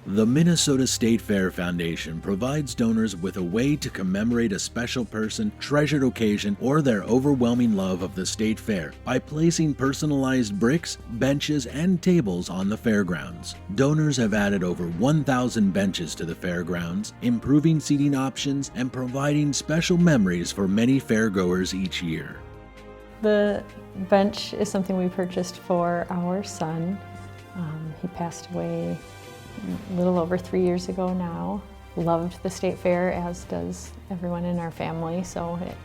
The Minnesota State Fair Foundation provides donors with a way to commemorate a special person, treasured occasion, or their overwhelming love of the state fair by placing personalized bricks, benches, and tables on the fairgrounds. Donors have added over 1,000 benches to the fairgrounds, improving seating options and providing special memories for many fairgoers each year. The bench is something we purchased for our son. He passed away a little over 3 years ago now. Loved the state fair, as does everyone in our family, so it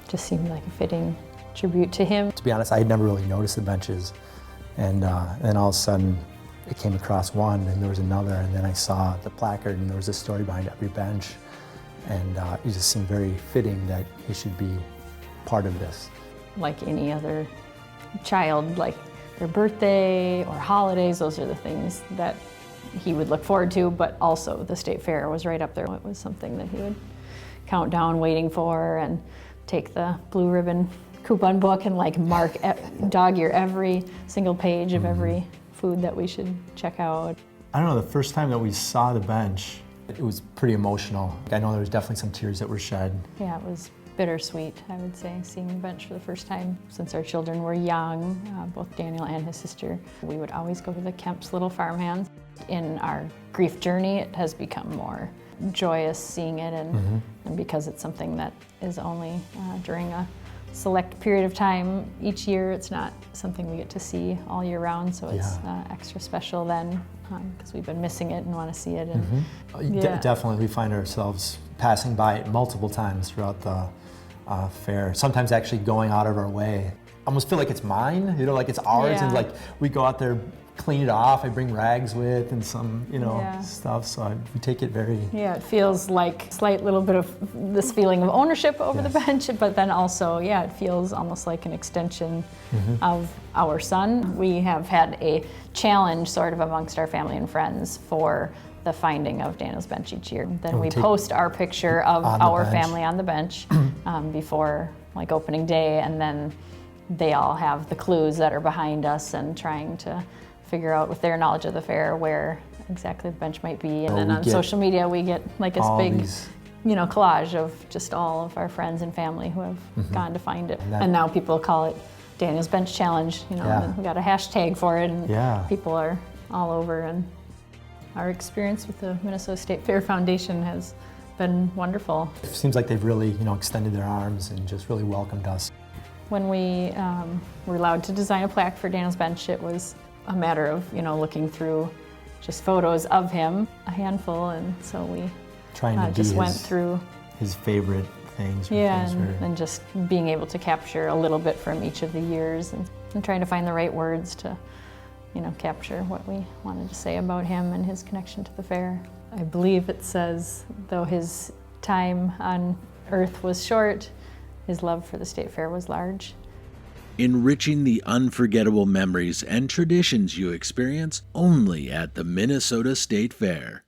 just seemed like a fitting tribute to him. To be honest, I had never really noticed the benches, and then all of a sudden I came across one and there was another, and then I saw the placard and there was a story behind every bench, and it just seemed very fitting that he should be part of this. Like any other child, like their birthday or holidays, those are the things that he would look forward to, but also the state fair was right up there. It was something that he would count down waiting for and take the blue ribbon coupon book and like mark, dog-ear every single page of every food that we should check out. I don't know, the first time that we saw the bench, it was pretty emotional. I know there was definitely some tears that were shed. Yeah, it was bittersweet, I would say, seeing the bench for the first time. Since our children were young, both Daniel and his sister, we would always go to the Kemp's Little Farmhands. In our grief journey, it has become more joyous seeing it, and because it's something that is only during a select period of time each year, it's not something we get to see all year round, so it's extra special then, because we've been missing it and want to see it. And, Definitely, we find ourselves passing by it multiple times throughout the fair, sometimes actually going out of our way. I almost feel like it's mine, you know, like it's ours, and like we go out there, clean it off, I bring rags with and some, you know, stuff, so we take it very... Yeah, it feels like a slight little bit of this feeling of ownership over the bench, but then also, it feels almost like an extension of our son. We have had a challenge sort of amongst our family and friends for the finding of Daniel's bench each year. Then we post our picture of our family on the bench before like opening day, and then they all have the clues that are behind us and trying to figure out with their knowledge of the fair where exactly the bench might be. And then on social media we get like this big collage of just all of our friends and family who have gone to find it. And now people call it Daniel's Bench Challenge, and we got a hashtag for it, and people are all over. And our experience with the Minnesota State Fair Foundation has been wonderful. It seems like they've really, extended their arms and just really welcomed us. When we were allowed to design a plaque for Daniel's bench, it was a matter of, looking through just photos of him, a handful, and so we just went through his favorite things. And just being able to capture a little bit from each of the years, and trying to find the right words to, capture what we wanted to say about him and his connection to the fair. I believe it says, though his time on earth was short, his love for the state fair was large. Enriching the unforgettable memories and traditions you experience only at the Minnesota State Fair.